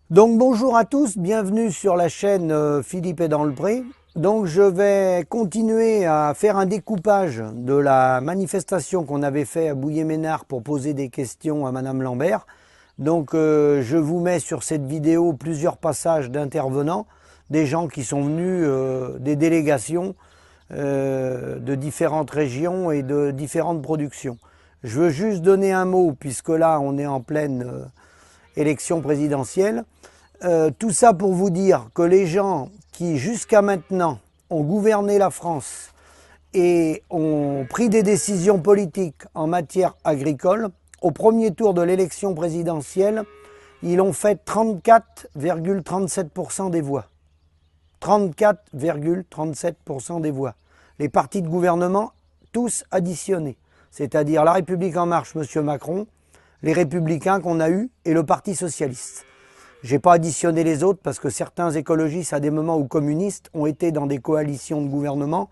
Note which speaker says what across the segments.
Speaker 1: Donc bonjour à tous, bienvenue sur la chaîne Philippe est dans le pré. Donc je vais continuer à faire un découpage de la manifestation qu'on avait fait à Bouillé-Ménard pour poser des questions à Madame Lambert. Donc je vous mets sur cette vidéo plusieurs passages d'intervenants, des gens qui sont venus, des délégations de différentes régions et de différentes productions. Je veux juste donner un mot, puisque là on est en pleine élection présidentielle. Tout ça pour vous dire que les gens qui jusqu'à maintenant ont gouverné la France et ont pris des décisions politiques en matière agricole, au premier tour de l'élection présidentielle, ils ont fait 34,37% des voix. 34,37% des voix. Les partis de gouvernement, tous additionnés. C'est-à-dire La République En Marche, M. Macron, les Républicains qu'on a eus et le Parti Socialiste. Je n'ai pas additionné les autres parce que certains écologistes, à des moments, ou communistes, ont été dans des coalitions de gouvernement,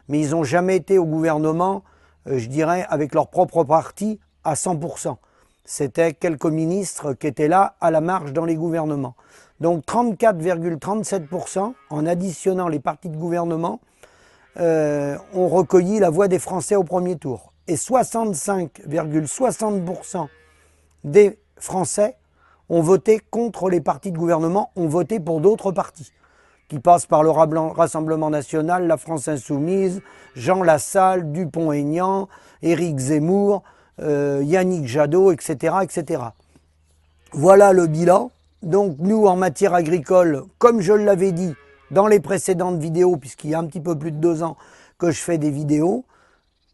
Speaker 1: mais ils n'ont jamais été au gouvernement, je dirais, avec leur propre parti à 100%. C'était quelques ministres qui étaient là à la marge dans les gouvernements. Donc 34,37% en additionnant les partis de gouvernement ont recueilli la voix des Français au premier tour. Et 65,60% des Français ont voté contre les partis de gouvernement, ont voté pour d'autres partis, qui passent par le Rassemblement National, la France Insoumise, Jean Lassalle, Dupont-Aignan, Éric Zemmour, Yannick Jadot, etc., etc. Voilà le bilan. Donc nous, en matière agricole, comme je l'avais dit dans les précédentes vidéos, puisqu'il y a un petit peu plus de 2 ans que je fais des vidéos,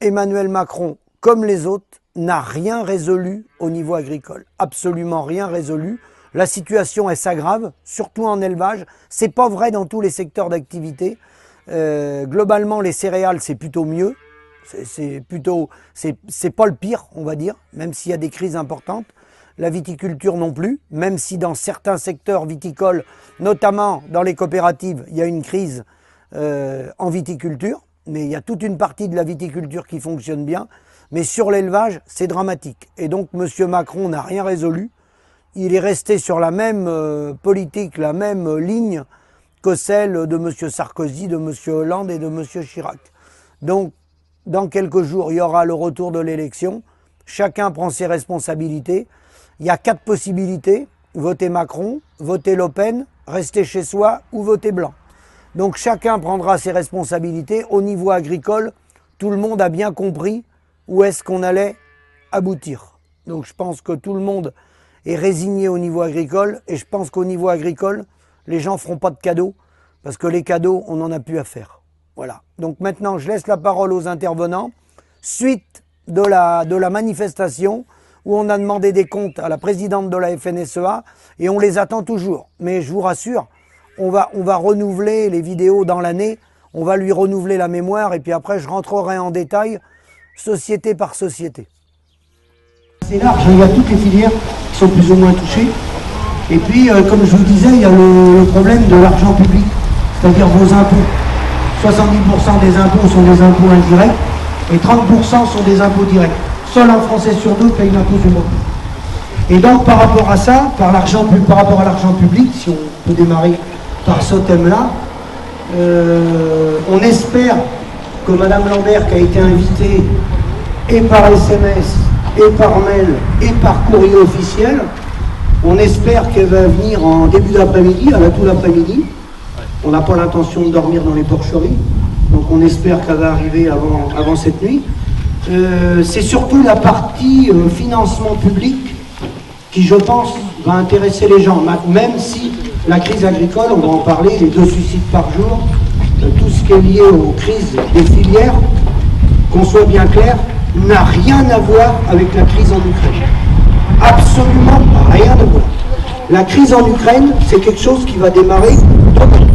Speaker 1: Emmanuel Macron, comme les autres, n'a rien résolu au niveau agricole. Absolument rien résolu. La situation, elle s'aggrave, surtout en élevage. C'est pas vrai dans tous les secteurs d'activité. Globalement, les céréales, c'est plutôt mieux. C'est pas le pire, on va dire, même s'il y a des crises importantes. La viticulture non plus, même si dans certains secteurs viticoles, notamment dans les coopératives, il y a une crise en viticulture. Mais il y a toute une partie de la viticulture qui fonctionne bien. Mais sur l'élevage, c'est dramatique. Et donc, M. Macron n'a rien résolu. Il est resté sur la même politique, la même ligne que celle de M. Sarkozy, de M. Hollande et de M. Chirac. Donc, dans quelques jours, il y aura le retour de l'élection. Chacun prend ses responsabilités. Il y a 4 possibilités. Voter Macron, voter Le Pen, rester chez soi ou voter blanc. Donc chacun prendra ses responsabilités. Au niveau agricole, tout le monde a bien compris où est-ce qu'on allait aboutir. Donc je pense que tout le monde est résigné au niveau agricole et je pense qu'au niveau agricole, les gens ne feront pas de cadeaux parce que les cadeaux, on n'en a plus à faire. Voilà. Donc maintenant, je laisse la parole aux intervenants. Suite de la manifestation où on a demandé des comptes à la présidente de la FNSEA et on les attend toujours. Mais je vous rassure, on va renouveler les vidéos dans l'année, on va lui renouveler la mémoire et puis après je rentrerai en détail société par société.
Speaker 2: C'est large, il y a toutes les filières qui sont plus ou moins touchées. Et puis, comme je vous disais, il y a le problème de l'argent public, c'est-à-dire vos impôts. 70% des impôts sont des impôts indirects et 30% sont des impôts directs. Seul un Français sur 2 paye l'impôt sur le revenu. Et donc, par rapport à ça, par rapport à l'argent public, si on peut démarrer par ce thème-là, on espère que Madame Lambert, qui a été invitée et par SMS, et par mail, et par courrier officiel, on espère qu'elle va venir en début d'après-midi, à la tout l'après-midi. On n'a pas l'intention de dormir dans les porcheries, donc on espère qu'elle va arriver avant cette nuit. C'est surtout la partie financement public qui, je pense, va intéresser les gens, même si la crise agricole, on va en parler, les 2 suicides par jour, tout ce qui est lié aux crises des filières, qu'on soit bien clair, n'a rien à voir avec la crise en Ukraine. Absolument rien à voir. La crise en Ukraine, c'est quelque chose qui va démarrer demain.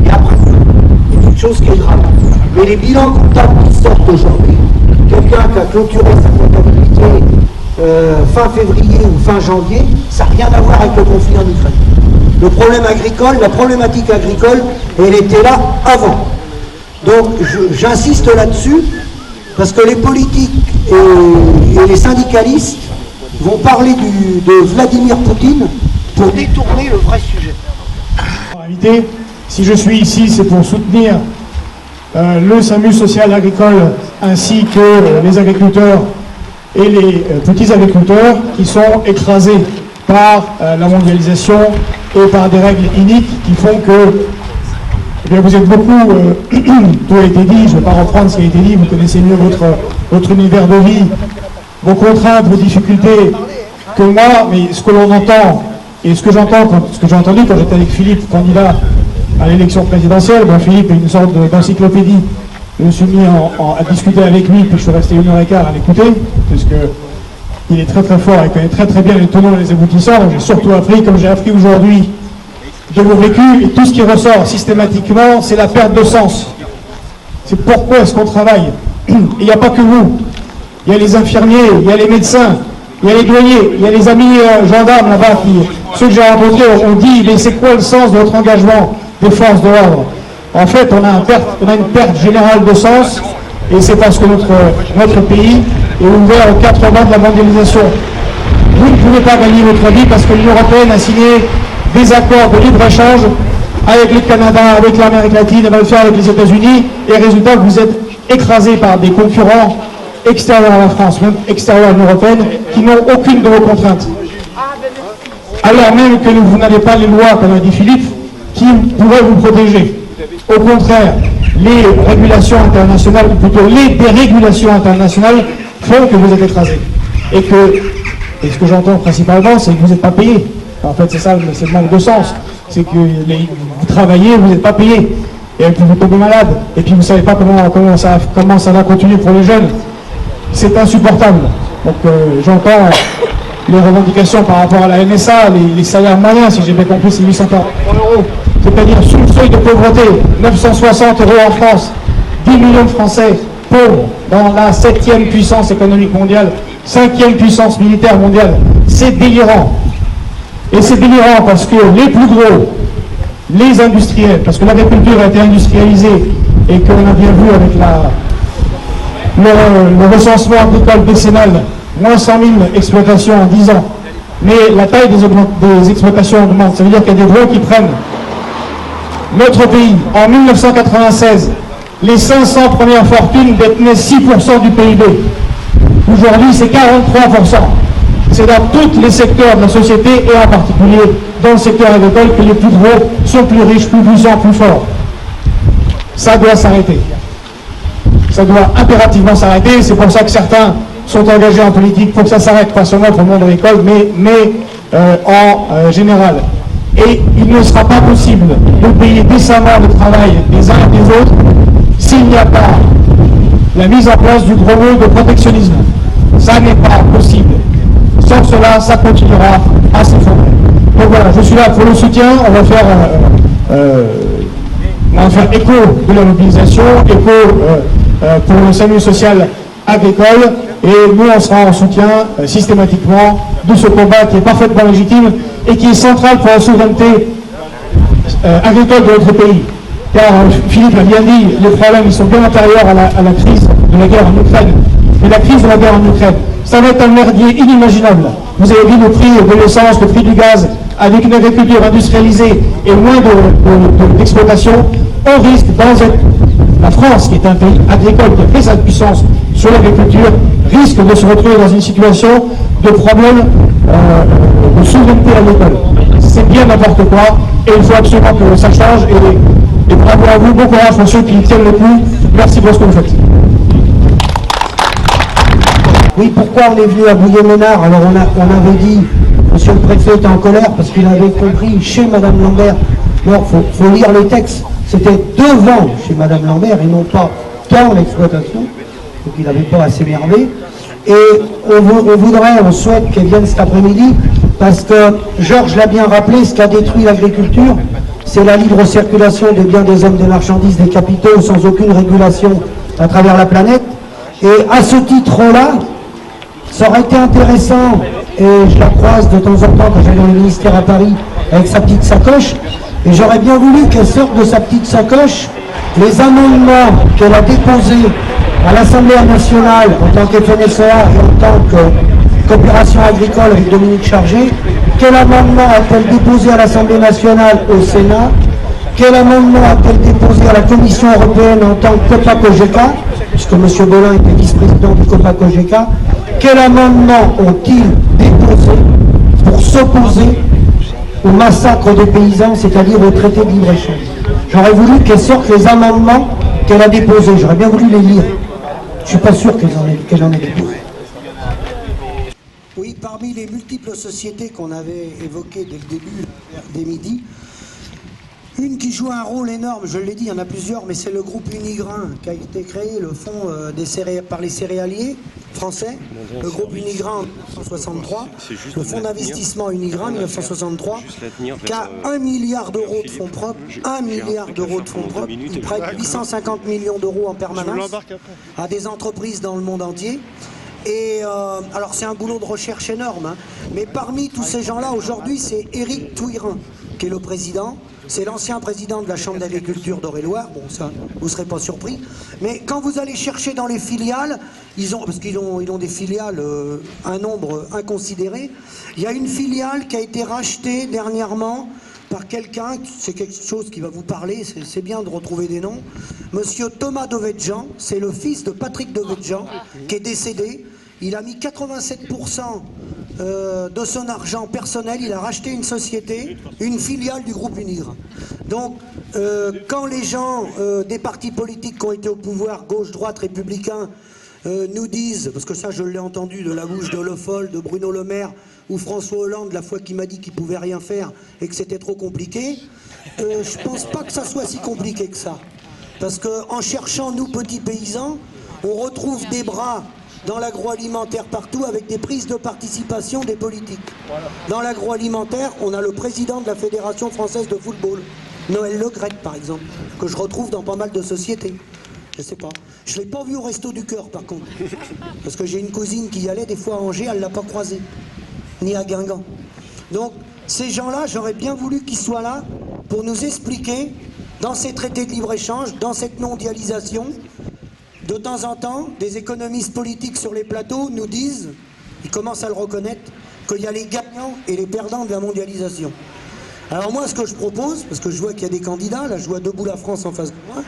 Speaker 2: Et après, c'est quelque chose qui est grave. Mais les bilans comptables qui sortent aujourd'hui, quelqu'un qui a clôturé sa comptabilité fin février ou fin janvier, ça n'a rien à voir avec le conflit en Ukraine. Le problème agricole, la problématique agricole, elle était là avant. Donc j'insiste là-dessus, parce que les politiques et les syndicalistes vont parler de Vladimir Poutine pour détourner le vrai sujet.
Speaker 3: Si je suis ici, c'est pour soutenir le SAMU social agricole ainsi que les agriculteurs et les petits agriculteurs qui sont écrasés par la mondialisation et par des règles iniques qui font que eh bien, vous êtes beaucoup, tout a été dit, je ne vais pas reprendre ce qui a été dit, vous connaissez mieux votre univers de vie, vos contraintes, vos difficultés que moi, mais ce que l'on entend et ce que j'ai entendu quand j'étais avec Philippe, candidat à l'élection présidentielle, ben Philippe est une sorte d'encyclopédie. Je me suis mis à discuter avec lui, puis je suis resté 1h15 à l'écouter, puisque il est très très fort, il connaît très très bien les tenants et les aboutissants. Donc j'ai surtout appris, comme j'ai appris aujourd'hui, de vos vécus, et tout ce qui ressort systématiquement, c'est la perte de sens. C'est pourquoi est-ce qu'on travaille. Et il n'y a pas que vous. Il y a les infirmiers, il y a les médecins, il y a les douaniers, il y a les amis gendarmes là-bas, ceux que j'ai rencontrés ont dit, mais c'est quoi le sens de votre engagement des forces de l'ordre? En fait, on a une perte générale de sens, et c'est parce que notre pays est ouvert aux 4 vents de la mondialisation. Vous ne pouvez pas gagner votre vie parce que l'Union européenne a signé des accords de libre-échange avec le Canada, avec l'Amérique latine, elle va le faire avec les États-Unis, et résultat, vous êtes écrasé par des concurrents extérieurs à la France, même extérieurs à l'Union européenne, qui n'ont aucune de vos contraintes. Alors même que vous n'avez pas les lois, comme a dit Philippe, qui pourraient vous protéger. Au contraire, les régulations internationales, ou plutôt les dérégulations internationales, font que vous êtes écrasé. Et ce que j'entends principalement, c'est que vous n'êtes pas payé. En fait, c'est ça, c'est le manque de sens. C'est que vous travaillez, vous n'êtes pas payé. Et puis vous tombez malade. Et puis vous ne savez pas comment ça va continuer pour les jeunes. C'est insupportable. Donc j'entends les revendications par rapport à la NSA, les salaires moyens, si j'ai bien compris, c'est 840 €. C'est-à-dire sous le seuil de pauvreté, 960 € en France, 10 millions de Français pauvres dans la 7e puissance économique mondiale, 5e puissance militaire mondiale. C'est délirant. Et c'est délirant parce que les plus gros, les industriels, parce que l'agriculture a été industrialisée et qu'on a bien vu avec le recensement agricole décennal, moins 100 000 exploitations en 10 ans. Mais la taille des exploitations augmente. Ça veut dire qu'il y a des gros qui prennent. Notre pays, en 1996, les 500 premières fortunes détenaient 6% du PIB. Aujourd'hui, c'est 43%. C'est dans tous les secteurs de la société, et en particulier dans le secteur agricole, que les plus gros sont plus riches, plus puissants, plus forts. Ça doit s'arrêter. Ça doit impérativement s'arrêter. C'est pour ça que certains sont engagés en politique pour que ça s'arrête, pas seulement pour le monde agricole, mais en général. Et il ne sera pas possible de payer décemment le travail des uns et des autres s'il n'y a pas la mise en place du gros mot de protectionnisme. Ça n'est pas possible. Sans cela, ça continuera à s'effondrer. Donc voilà, je suis là pour le soutien. On va faire écho de la mobilisation, écho pour le SAMU social agricole, et nous on sera en soutien systématiquement de ce combat qui est parfaitement légitime et qui est central pour la souveraineté agricole de notre pays. Car Philippe l'a bien dit, les problèmes ils sont bien antérieurs à la crise de la guerre en Ukraine. Mais la crise de la guerre en Ukraine, ça va être un merdier inimaginable. Vous avez vu le prix de l'essence, le prix du gaz, avec une agriculture industrialisée et moins d'exploitation, on risque dans la France, qui est un pays agricole qui a fait sa puissance sur l'agriculture, risque de se retrouver dans une situation de problème de souveraineté agricole. C'est bien n'importe quoi, et il faut absolument que ça change, et bravo à vous, bon courage pour ceux qui tiennent le coup. Merci pour ce que vous faites.
Speaker 2: Oui, pourquoi on est venu à Bouillé-Ménard? Alors on avait dit, monsieur le préfet était en colère parce qu'il avait compris chez madame Lambert. Non, faut lire les textes. C'était devant chez madame Lambert et non pas dans l'exploitation. Donc il n'avait pas à s'énerver. Et on souhaite qu'elle vienne cet après-midi parce que Georges l'a bien rappelé, ce qui a détruit l'agriculture, c'est la libre circulation des biens, des hommes, des marchandises, des capitaux sans aucune régulation à travers la planète. Et à ce titre-là, ça aurait été intéressant, et je la croise de temps en temps quand j'allais dans le ministère à Paris avec sa petite sacoche, et j'aurais bien voulu qu'elle sorte de sa petite sacoche les amendements qu'elle a déposés à l'Assemblée nationale en tant que FNSEA et en tant que coopération agricole avec Dominique Chargé, Quel amendement a-t-elle déposé à l'Assemblée nationale au Sénat? Quel amendement a-t-elle déposé à la Commission européenne en tant que COPA-COGECA, puisque M. Bolin était vice-président du COPA-COGECA? Quel amendement ont-ils déposé pour s'opposer au massacre des paysans, c'est-à-dire au traité de libre-échange? J'aurais voulu qu'elle sorte les amendements qu'elle a déposés, j'aurais bien voulu les lire. Je ne suis pas sûr qu'elle en ait déposé. Oui, parmi les multiples sociétés qu'on avait évoquées dès le début, dès midi, une qui joue un rôle énorme, je l'ai dit, il y en a plusieurs, mais c'est le groupe Unigrain qui a été créé, le fonds par les céréaliers français, le groupe Unigrain en 1963, le fonds d'investissement Unigrain en 1963, qui a 1 milliard d'euros de fonds propres, 1 milliard d'euros de fonds propres, il prête 850 millions d'euros en permanence à des entreprises dans le monde entier. Et alors c'est un boulot de recherche énorme, hein, mais parmi tous ces gens-là, aujourd'hui, c'est Éric Touirin qui est le président. C'est l'ancien président de la Chambre d'agriculture d'Eure-et-Loir, bon ça, vous ne serez pas surpris. Mais quand vous allez chercher dans les filiales, parce qu'ils ont des filiales, un nombre inconsidéré, il y a une filiale qui a été rachetée dernièrement par quelqu'un, c'est quelque chose qui va vous parler, c'est bien de retrouver des noms. Monsieur Thomas Devedjian, c'est le fils de Patrick Devedjian, qui est décédé. Il a mis 87% de son argent personnel, il a racheté une société, une filiale du groupe Unigrain. Donc, quand les gens des partis politiques qui ont été au pouvoir, gauche, droite, républicains, nous disent, parce que ça je l'ai entendu de la bouche de Le Foll, de Bruno Le Maire, ou François Hollande, la fois qu'il m'a dit qu'il ne pouvait rien faire et que c'était trop compliqué, je ne pense pas que ça soit si compliqué que ça. Parce qu'en cherchant, nous, petits paysans, on retrouve des bras dans l'agroalimentaire partout avec des prises de participation des politiques. Dans l'agroalimentaire, on a le président de la Fédération française de football, Noël Le Graët par exemple, que je retrouve dans pas mal de sociétés. Je sais pas. Je ne l'ai pas vu au Resto du Cœur par contre. Parce que j'ai une cousine qui y allait des fois à Angers, elle ne l'a pas croisé. Ni à Guingamp. Donc ces gens-là, j'aurais bien voulu qu'ils soient là pour nous expliquer, dans ces traités de libre-échange, dans cette mondialisation, de temps en temps, des économistes politiques sur les plateaux nous disent, ils commencent à le reconnaître, qu'il y a les gagnants et les perdants de la mondialisation. Alors moi, ce que je propose, parce que je vois qu'il y a des candidats, là je vois Debout la France en face de moi,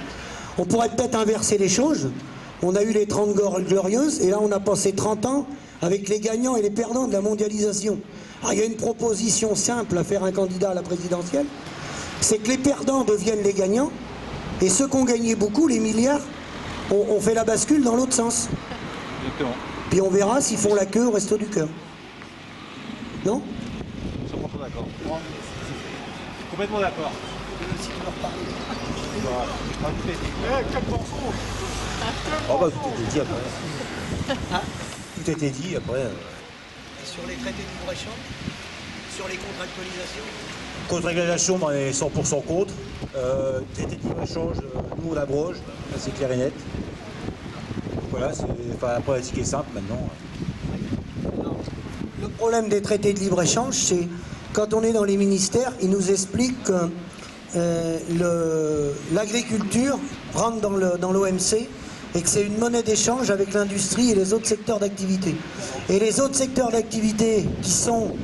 Speaker 2: on pourrait peut-être inverser les choses. On a eu les 30 glorieuses, et là on a passé 30 ans avec les gagnants et les perdants de la mondialisation. Alors il y a une proposition simple à faire un candidat à la présidentielle, c'est que les perdants deviennent les gagnants, et ceux qui ont gagné beaucoup, les milliards, on fait la bascule dans l'autre sens.
Speaker 4: Exactement.
Speaker 2: Puis on verra s'ils font la queue au Resto du Cœur. Non?
Speaker 4: Je suis complètement d'accord. Complètement d'accord.
Speaker 2: Si tu leur parles.
Speaker 5: Oh bah tout était dit après.
Speaker 2: Hein?
Speaker 5: Tout était dit après.
Speaker 2: Sur les traités de libre-échange? Sur les contractualisations?
Speaker 5: Contre-régulation, on est 100% contre. Traité de libre-échange, nous on abroge, c'est clair et net. Voilà, après ce qui est simple maintenant.
Speaker 2: Le problème des traités de libre-échange, c'est quand on est dans les ministères, ils nous expliquent que l'agriculture rentre dans l'OMC et que c'est une monnaie d'échange avec l'industrie et les autres secteurs d'activité. Et les autres secteurs d'activité qui sont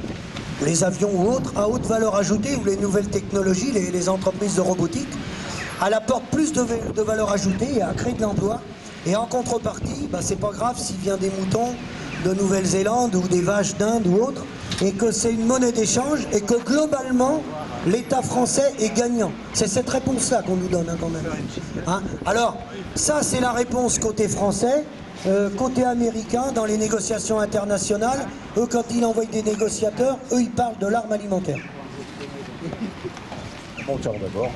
Speaker 2: les avions ou autres, à haute valeur ajoutée, ou les nouvelles technologies, les entreprises de robotique, elles apportent plus de valeur ajoutée et à créer de l'emploi. Et en contrepartie, bah, c'est pas grave s'il vient des moutons de Nouvelle-Zélande ou des vaches d'Inde ou autres, et que c'est une monnaie d'échange et que globalement, l'État français est gagnant. C'est cette réponse-là qu'on nous donne hein, quand même. Hein? Alors, ça c'est la réponse côté français. Côté américain, dans les négociations internationales, eux quand ils envoient des négociateurs, eux ils parlent de l'arme alimentaire.
Speaker 5: Bon tiens d'abord.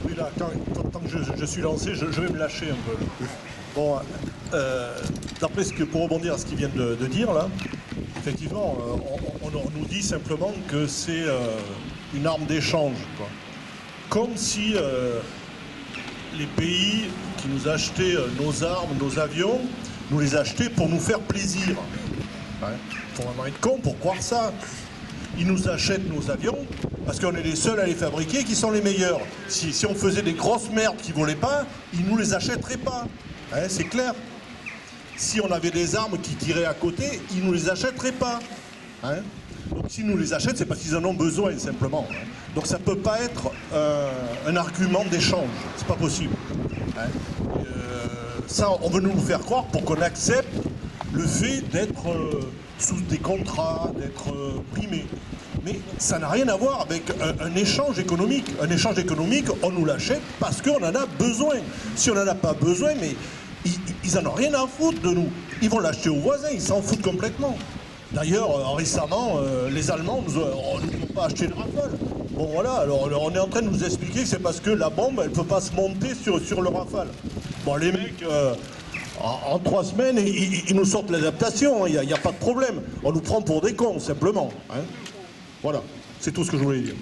Speaker 6: Oui là, tant que je suis lancé, je vais me lâcher un peu. Bon, d'après pour rebondir à ce qu'il vient de dire là, effectivement, on nous dit simplement que c'est une arme d'échange, quoi. Comme si les pays qui nous achetaient nos armes, nos avions, nous les achetaient pour nous faire plaisir. Il faut vraiment être con pour croire ça. ils nous achètent nos avions parce qu'on est les seuls à les fabriquer qui sont les meilleurs. Si on faisait des grosses merdes qui ne volaient pas, ils ne nous les achèteraient pas. Hein, c'est clair. Si on avait des armes qui tiraient à côté, ils ne nous les achèteraient pas. Hein. Donc s'ils nous les achètent, c'est parce qu'ils en ont besoin simplement. Hein. Donc ça ne peut pas être un argument d'échange. C'est pas possible. Hein. Ça, on veut nous le faire croire pour qu'on accepte le fait d'être sous des contrats, d'être primé. Mais ça n'a rien à voir avec un échange économique. Un échange économique, on nous l'achète parce qu'on en a besoin. Si on n'en a pas besoin, mais ils en ont rien à foutre de nous. Ils vont l'acheter aux voisins, ils s'en foutent complètement. D'ailleurs, récemment, les Allemands nous ont pas acheté de Rafale. Bon voilà, alors on est en train de nous expliquer que c'est parce que la bombe, elle ne peut pas se monter sur le Rafale. Bon, les mecs, en 3 semaines, ils nous sortent l'adaptation, il n'y a pas de problème. On nous prend pour des cons, simplement. Hein. Voilà, c'est tout ce que je voulais dire.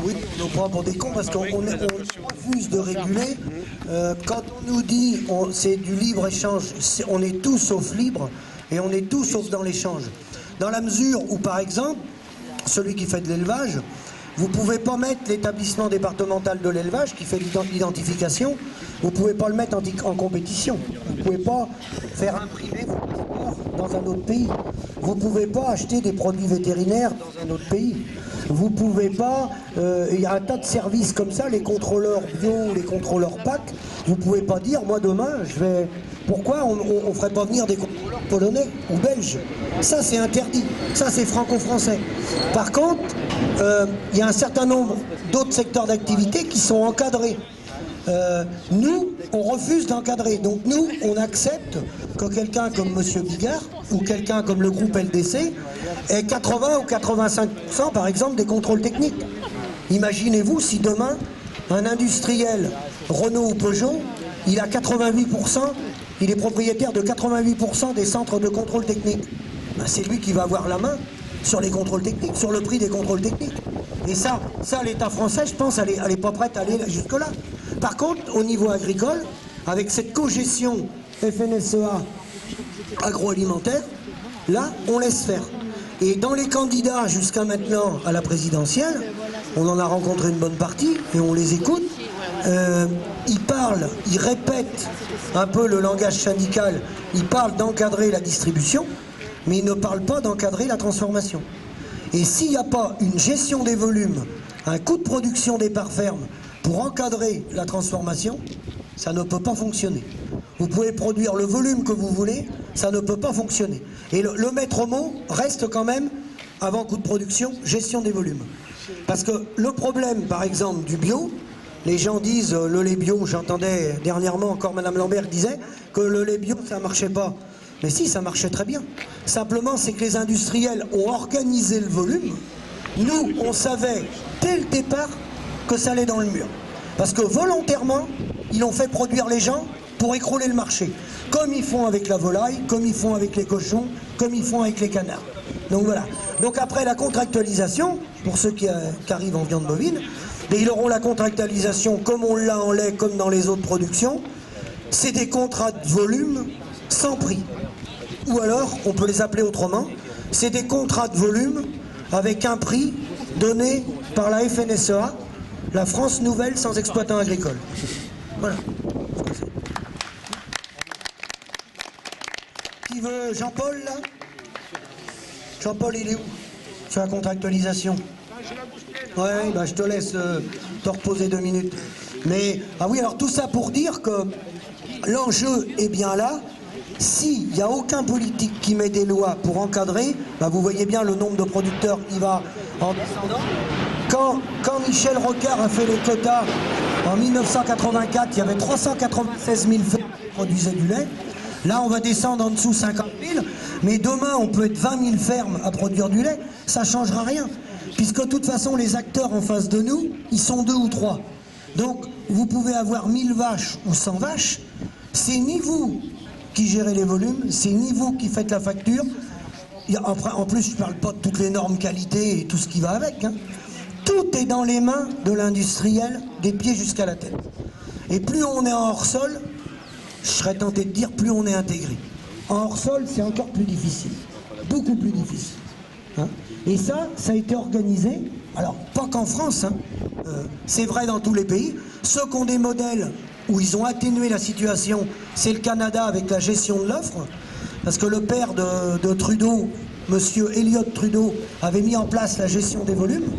Speaker 2: Oui, on nous prend pour des cons parce qu'on refuse de réguler. Quand on nous dit c'est du libre-échange, on est tout sauf libre et on est tout sauf dans l'échange. Dans la mesure où, par exemple, celui qui fait de l'élevage, vous ne pouvez pas mettre l'établissement départemental de l'élevage qui fait l'identification, vous ne pouvez pas le mettre en compétition. Vous ne pouvez pas faire imprimer vos passeports dans un autre pays. Vous ne pouvez pas acheter des produits vétérinaires dans un autre pays. Vous ne pouvez pas, il y a un tas de services comme ça, les contrôleurs bio, les contrôleurs PAC, vous ne pouvez pas dire, moi demain, pourquoi on ne ferait pas venir des contrôleurs polonais ou belges? Ça c'est interdit, ça c'est franco-français. Par contre, il y a un certain nombre d'autres secteurs d'activité qui sont encadrés. Nous, on refuse d'encadrer. Donc nous, on accepte que quelqu'un comme M. Bigard ou quelqu'un comme le groupe LDC ait 80 ou 85% par exemple des contrôles techniques. Imaginez-vous si demain, un industriel, Renault ou Peugeot, il a 88%, il est propriétaire de 88% des centres de contrôle technique. Ben, c'est lui qui va avoir la main sur les contrôles techniques, sur le prix des contrôles techniques. Et ça l'État français, je pense, elle n'est pas prête à aller jusque-là. Par contre, au niveau agricole, avec cette cogestion FNSEA agroalimentaire, là, on laisse faire. Et dans les candidats jusqu'à maintenant à la présidentielle, on en a rencontré une bonne partie et on les écoute. Ils parlent, ils répètent un peu le langage syndical, ils parlent d'encadrer la distribution, mais ils ne parlent pas d'encadrer la transformation. Et s'il n'y a pas une gestion des volumes, un coût de production des parts fermes pour encadrer la transformation, ça ne peut pas fonctionner. Vous pouvez produire le volume que vous voulez, ça ne peut pas fonctionner. Et le maître mot reste quand même, avant coût de production, gestion des volumes. Parce que le problème, par exemple, du bio, les gens disent le lait bio, j'entendais dernièrement encore Mme Lambert disait que le lait bio, ça ne marchait pas. Mais si, ça marchait très bien. Simplement, c'est que les industriels ont organisé le volume. Nous, on savait dès le départ que ça allait dans le mur. Parce que volontairement, ils ont fait produire les gens pour écrouler le marché. Comme ils font avec la volaille, comme ils font avec les cochons, comme ils font avec les canards. Donc voilà. Donc après la contractualisation, pour ceux qui arrivent en viande bovine, ils auront la contractualisation comme on l'a en lait, comme dans les autres productions. C'est des contrats de volume sans prix. Ou alors, on peut les appeler autrement, c'est des contrats de volume avec un prix donné par la FNSEA, la France Nouvelle sans exploitant agricole. Voilà. Qui veut Jean-Paul, là? Jean-Paul, il est où? Sur la contractualisation. Ouais, bah, je te laisse te reposer 2 minutes. Mais, ah oui, alors tout ça pour dire que l'enjeu est bien là. S'il n'y a aucun politique qui met des lois pour encadrer, bah vous voyez bien le nombre de producteurs qui va en descendant. Quand Michel Rocard a fait les quotas en 1984, il y avait 396 000 fermes qui produisaient du lait. Là, on va descendre en dessous 50 000, mais demain, on peut être 20 000 fermes à produire du lait. Ça ne changera rien, puisque de toute façon, les acteurs en face de nous, ils sont 2 ou 3. Donc, vous pouvez avoir 1000 vaches ou 100 vaches, c'est ni vous qui gérez les volumes, c'est ni vous qui faites la facture. En plus, je ne parle pas de toutes les normes qualité et tout ce qui va avec. Hein. Tout est dans les mains de l'industriel, des pieds jusqu'à la tête. Et plus on est en hors-sol, je serais tenté de dire, plus on est intégré. En hors-sol, c'est encore plus difficile, beaucoup plus difficile. Hein. Et ça a été organisé, alors pas qu'en France, hein, c'est vrai dans tous les pays. Ceux qui ont des modèles où ils ont atténué la situation, c'est le Canada avec la gestion de l'offre, parce que le père de Trudeau, monsieur Elliott Trudeau, avait mis en place la gestion des volumes,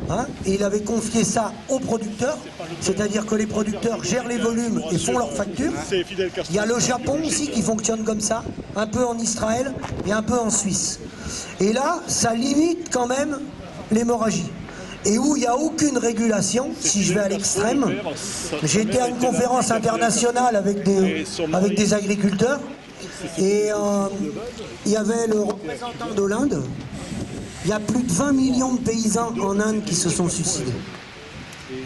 Speaker 2: hein, et il avait confié ça aux producteurs, c'est-à-dire que les producteurs gèrent les volumes et font leurs factures. Il y a le Japon aussi qui fonctionne comme ça, un peu en Israël et un peu en Suisse. Et là, ça limite quand même l'hémorragie. Et où il n'y a aucune régulation, si je vais à l'extrême, j'étais à une conférence internationale avec des agriculteurs, et il y avait le représentant de l'Inde. Il y a plus de 20 millions de paysans en Inde qui se sont suicidés.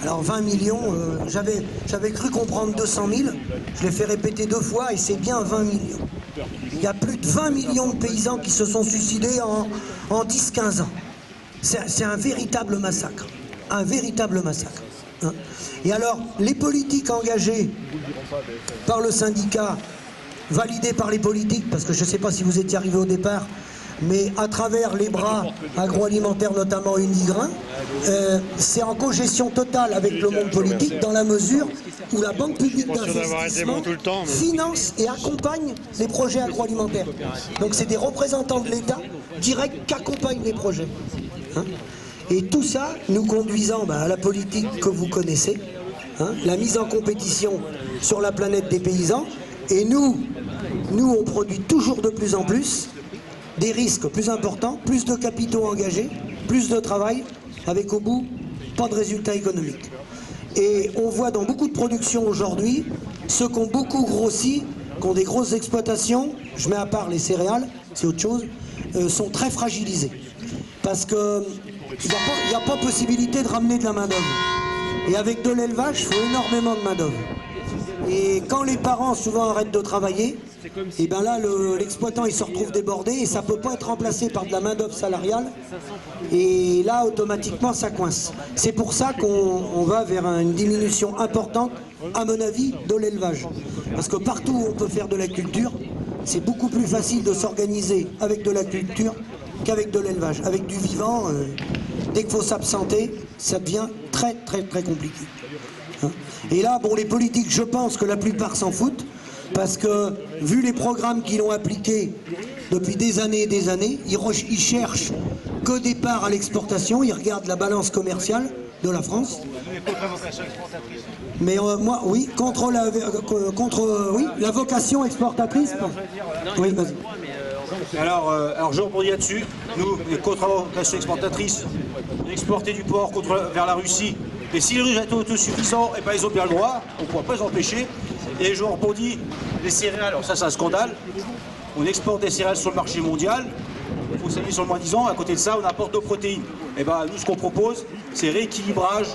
Speaker 2: Alors 20 millions, j'avais cru comprendre 200 000, je l'ai fait répéter 2 fois et c'est bien 20 millions. Il y a plus de 20 millions de paysans qui se sont suicidés en 10-15 ans. C'est un véritable massacre, un véritable massacre. Hein. Et alors, les politiques engagées par le syndicat, validées par les politiques, parce que je ne sais pas si vous étiez arrivé au départ, mais à travers les bras agroalimentaires, notamment Unigrain, c'est en cogestion totale avec le monde politique, dans la mesure où la Banque publique d'investissement finance et accompagne les projets agroalimentaires. Donc c'est des représentants de l'État directs qui accompagnent les projets. Hein. Et tout ça nous conduisant à la politique que vous connaissez, hein, la mise en compétition sur la planète des paysans, et nous on produit toujours de plus en plus, des risques plus importants, plus de capitaux engagés, plus de travail, avec au bout pas de résultats économiques. Et on voit dans beaucoup de productions aujourd'hui, ceux qui ont beaucoup grossi, qui ont des grosses exploitations, je mets à part les céréales, c'est autre chose, sont très fragilisés. Parce qu'il n'y a pas possibilité de ramener de la main-d'œuvre. Et avec de l'élevage, il faut énormément de main-d'œuvre. Et quand les parents souvent arrêtent de travailler, et bien là l'exploitant il se retrouve débordé et ça ne peut pas être remplacé par de la main-d'œuvre salariale. Et là automatiquement ça coince. C'est pour ça qu'on va vers une diminution importante, à mon avis, de l'élevage. Parce que partout où on peut faire de la culture, c'est beaucoup plus facile de s'organiser avec de la culture qu'avec de l'élevage. Avec du vivant, dès qu'il faut s'absenter, ça devient très très très compliqué. Hein. Et là, bon, les politiques, je pense que la plupart s'en foutent, parce que, vu les programmes qu'ils ont appliqués depuis des années et des années, ils cherchent que des parts à l'exportation, ils regardent la balance commerciale de la France. Mais moi, oui, contre la vocation exportatrice. Oui, vas-y.
Speaker 5: Alors je rebondis là-dessus. Nous, les contre la vocation exportatrice, exporter du porc vers la Russie. Et si les Russes étaient autosuffisants, eh ben, ils ont bien le droit, on ne pourra pas les empêcher. Et je rebondis, les céréales, alors ça c'est un scandale. On exporte des céréales sur le marché mondial, il faut s'amuser sur le moins 10 ans, à côté de ça on apporte nos protéines. Et ben nous ce qu'on propose, c'est rééquilibrage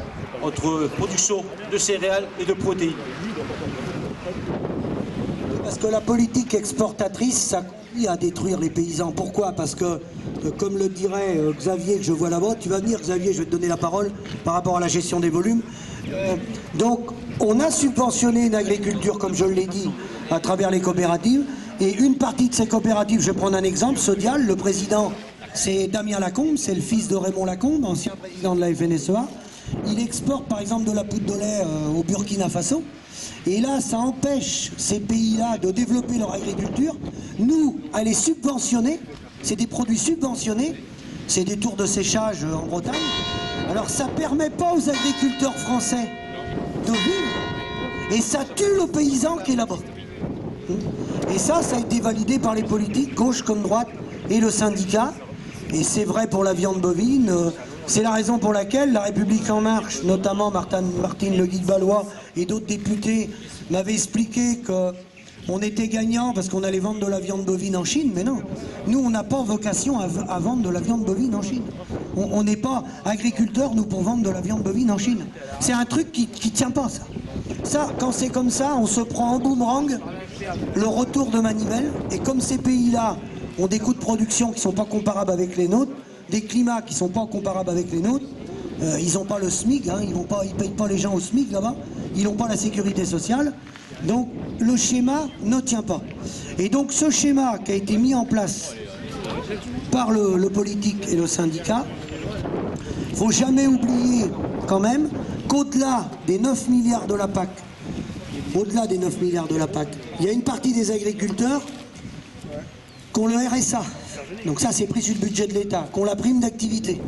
Speaker 5: entre production de céréales et de protéines.
Speaker 2: Parce que la politique exportatrice, ça conduit à détruire les paysans. Pourquoi? Parce que, comme le dirait Xavier, que je vois là-bas, tu vas venir Xavier, je vais te donner la parole par rapport à la gestion des volumes. Donc, on a subventionné une agriculture, comme je l'ai dit, à travers les coopératives. Et une partie de ces coopératives, je vais prendre un exemple, Sodial, le président, c'est Damien Lacombe, c'est le fils de Raymond Lacombe, ancien président de la FNSEA. Il exporte par exemple de la poudre de lait au Burkina Faso. Et là, ça empêche ces pays-là de développer leur agriculture. Nous, à les subventionner, c'est des produits subventionnés, c'est des tours de séchage en Bretagne. Alors ça ne permet pas aux agriculteurs français de vivre, et ça tue le paysan qui est là-bas. Et ça a été validé par les politiques, gauche comme droite, et le syndicat. Et c'est vrai pour la viande bovine. C'est la raison pour laquelle La République En Marche, notamment Martine Le Guilbalois et d'autres députés, m'avaient expliqué qu'on était gagnant parce qu'on allait vendre de la viande bovine en Chine. Mais non, nous on n'a pas vocation à vendre de la viande bovine en Chine. On n'est pas agriculteurs, nous, pour vendre de la viande bovine en Chine. C'est un truc qui tient pas, ça. Ça, quand c'est comme ça, on se prend en boomerang le retour de manivelle. Et comme ces pays-là ont des coûts de production qui ne sont pas comparables avec les nôtres, des climats qui ne sont pas comparables avec les nôtres, ils n'ont pas le SMIC, hein, ils ne payent pas les gens au SMIC là-bas, ils n'ont pas la sécurité sociale, donc le schéma ne tient pas. Et donc ce schéma qui a été mis en place par le politique et le syndicat, il ne faut jamais oublier quand même qu'au-delà des 9 milliards de la PAC, au-delà des 9 milliards de la PAC, il y a une partie des agriculteurs qui ont le RSA. Donc ça, c'est pris sur le budget de l'État, qui ont la prime d'activité.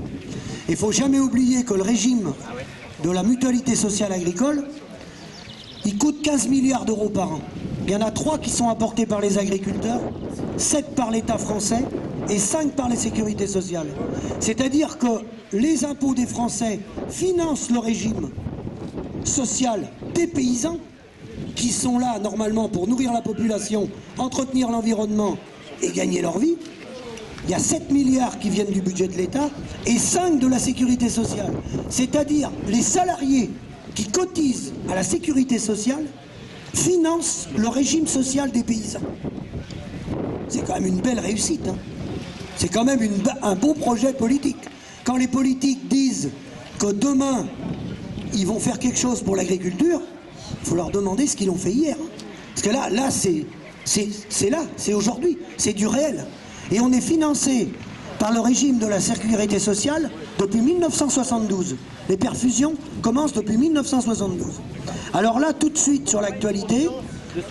Speaker 2: Il ne faut jamais oublier que le régime de la mutualité sociale agricole, il coûte 15 milliards d'euros par an. Il y en a 3 qui sont apportés par les agriculteurs, 7 par l'État français et 5 par les sécurités sociales. C'est-à-dire que les impôts des Français financent le régime social des paysans qui sont là normalement pour nourrir la population, entretenir l'environnement et gagner leur vie. Il y a 7 milliards qui viennent du budget de l'État et 5 de la sécurité sociale. C'est-à-dire les salariés qui cotisent à la sécurité sociale financent le régime social des paysans. C'est quand même une belle réussite, hein. C'est quand même un beau projet politique. Quand les politiques disent que demain, ils vont faire quelque chose pour l'agriculture, il faut leur demander ce qu'ils ont fait hier. Hein. Parce que là c'est aujourd'hui, c'est du réel. Et on est financé par le régime de la sécurité sociale depuis 1972. Les perfusions commencent depuis 1972. Alors là, tout de suite sur l'actualité,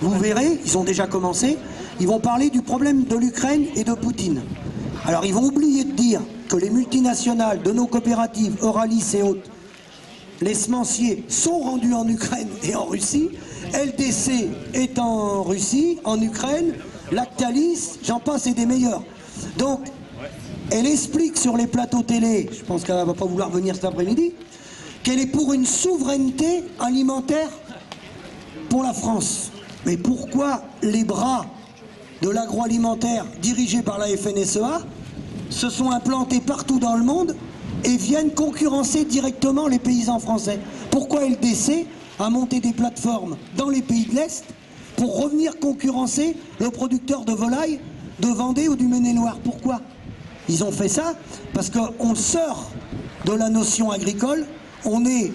Speaker 2: vous verrez, ils ont déjà commencé, ils vont parler du problème de l'Ukraine et de Poutine. Alors ils vont oublier de dire que les multinationales de nos coopératives, Euralis et autres, les semenciers sont rendus en Ukraine et en Russie, LDC est en Russie, en Ukraine, Lactalis, j'en passe et des meilleurs. Donc, elle explique sur les plateaux télé, je pense qu'elle ne va pas vouloir venir cet après-midi, qu'elle est pour une souveraineté alimentaire pour la France. Mais pourquoi les bras de l'agroalimentaire dirigés par la FNSEA se sont implantés partout dans le monde et viennent concurrencer directement les paysans français? Pourquoi LDC a monté des plateformes dans les pays de l'Est pour revenir concurrencer le producteur de volailles de Vendée ou du Maine-et-Loire? Pourquoi? Ils ont fait ça parce qu'on sort de la notion agricole, on est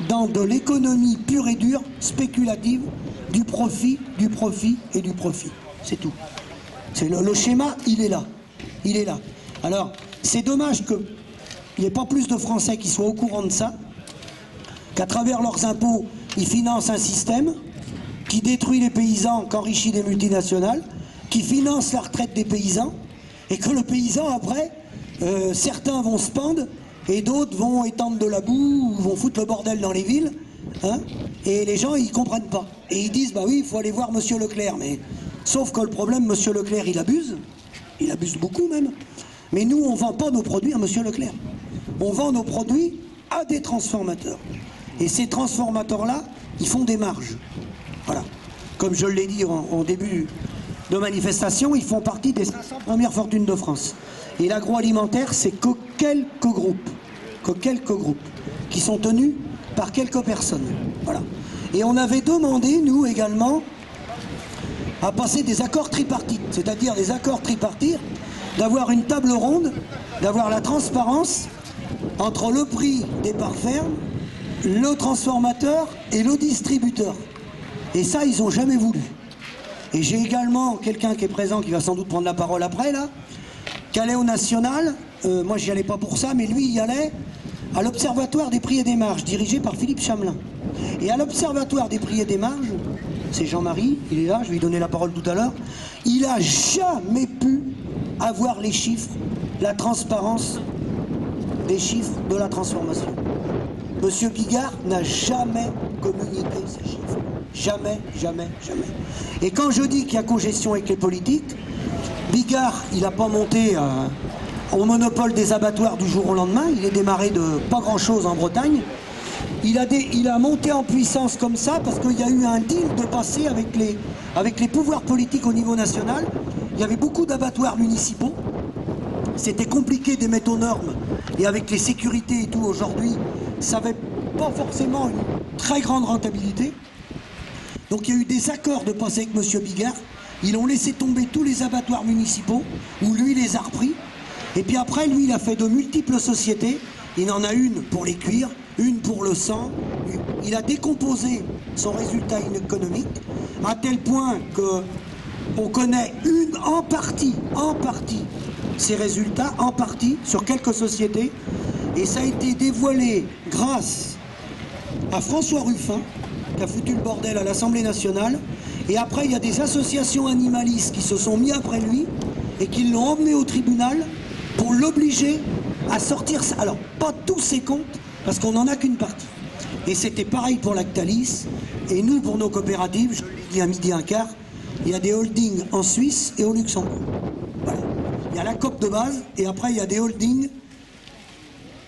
Speaker 2: dans de l'économie pure et dure, spéculative, du profit et du profit. C'est tout. C'est le schéma, il est là. Il est là. Alors, c'est dommage qu'il n'y ait pas plus de Français qui soient au courant de ça, qu'à travers leurs impôts, ils financent un système qui détruit les paysans, qu'enrichit des multinationales, qui finance la retraite des paysans, et que le paysan, après, certains vont se pendre, et d'autres vont étendre de la boue, ou vont foutre le bordel dans les villes, hein, et les gens, ils comprennent pas. Et ils disent, bah oui, il faut aller voir Monsieur Leclerc, mais sauf que le problème, Monsieur Leclerc, il abuse beaucoup même. Mais nous, on ne vend pas nos produits à Monsieur Leclerc. On vend nos produits à des transformateurs. Et ces transformateurs-là, ils font des marges. Voilà. Comme je l'ai dit en début de manifestation, ils font partie des 500 premières fortunes de France. Et l'agroalimentaire, c'est que quelques groupes, qui sont tenus par quelques personnes. Voilà. Et on avait demandé, nous également, à passer des accords tripartites, c'est-à-dire des accords tripartites, d'avoir une table ronde, d'avoir la transparence entre le prix des parts fermes, le transformateur et le distributeur. Et ça, ils n'ont jamais voulu. Et j'ai également quelqu'un qui est présent, qui va sans doute prendre la parole après, là, qui allait au National, moi j'y allais pas pour ça, mais lui il y allait à l'Observatoire des prix et des marges, dirigé par Philippe Chamelin. Et à l'Observatoire des prix et des marges, c'est Jean-Marie, il est là, je vais lui donner la parole tout à l'heure, il n'a jamais pu avoir les chiffres, la transparence des chiffres de la transformation. Monsieur Bigard n'a jamais communiqué ces chiffres. Jamais, jamais, jamais. Et quand je dis qu'il y a congestion avec les politiques, Bigard, il n'a pas monté au monopole des abattoirs du jour au lendemain, il est démarré de pas grand-chose en Bretagne. Il a monté en puissance comme ça parce qu'il y a eu un deal de passer avec les pouvoirs politiques au niveau national. Il y avait beaucoup d'abattoirs municipaux. C'était compliqué de mettre aux normes. Et avec les sécurités et tout aujourd'hui, ça n'avait pas forcément une très grande rentabilité. Donc il y a eu des accords de passer avec M. Bigard. Ils ont laissé tomber tous les abattoirs municipaux, où lui les a repris. Et puis après, lui, il a fait de multiples sociétés. Il en a une pour les cuirs, une pour le sang. Il a décomposé son résultat économique, à tel point que On connaît en partie, ces résultats, en partie, sur quelques sociétés. Et ça a été dévoilé grâce à François Ruffin, qui a foutu le bordel à l'Assemblée nationale. Et après, il y a des associations animalistes qui se sont mis après lui et qui l'ont emmené au tribunal pour l'obliger à sortir, alors pas tous ses comptes, parce qu'on n'en a qu'une partie. Et c'était pareil pour Lactalis. Et nous, pour nos coopératives, je l'ai dit à midi un quart, il y a des holdings en Suisse et au Luxembourg. Voilà. Il y a la COP de base, et après il y a des holdings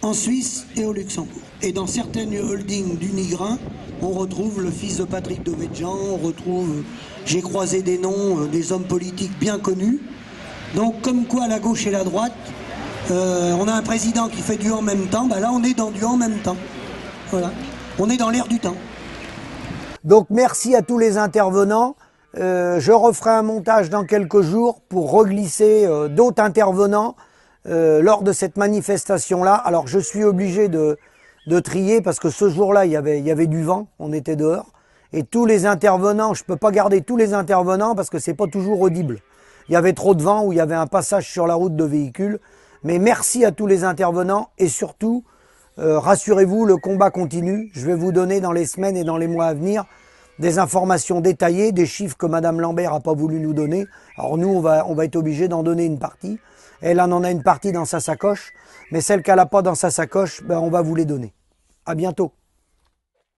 Speaker 2: en Suisse et au Luxembourg. Et dans certaines holdings du Nigrin, on retrouve le fils de Patrick Devedjian, on retrouve, j'ai croisé des noms, des hommes politiques bien connus. Donc comme quoi la gauche et la droite, on a un président qui fait du en même temps, ben là on est dans du en même temps. Voilà, on est dans l'air du temps.
Speaker 1: Donc merci à tous les intervenants. Je referai un montage dans quelques jours pour reglisser d'autres intervenants lors de cette manifestation-là. Alors je suis obligé de trier parce que ce jour-là, il y avait du vent, on était dehors. Et tous les intervenants, je ne peux pas garder tous les intervenants parce que c'est pas toujours audible. Il y avait trop de vent ou il y avait un passage sur la route de véhicules. Mais merci à tous les intervenants et surtout, rassurez-vous, le combat continue. Je vais vous donner dans les semaines et dans les mois à venir des informations détaillées, des chiffres que Madame Lambert n'a pas voulu nous donner. Alors nous, on va être obligé d'en donner une partie. Elle en a une partie dans sa sacoche, mais celle qu'elle n'a pas dans sa sacoche, ben, on va vous les donner. À bientôt.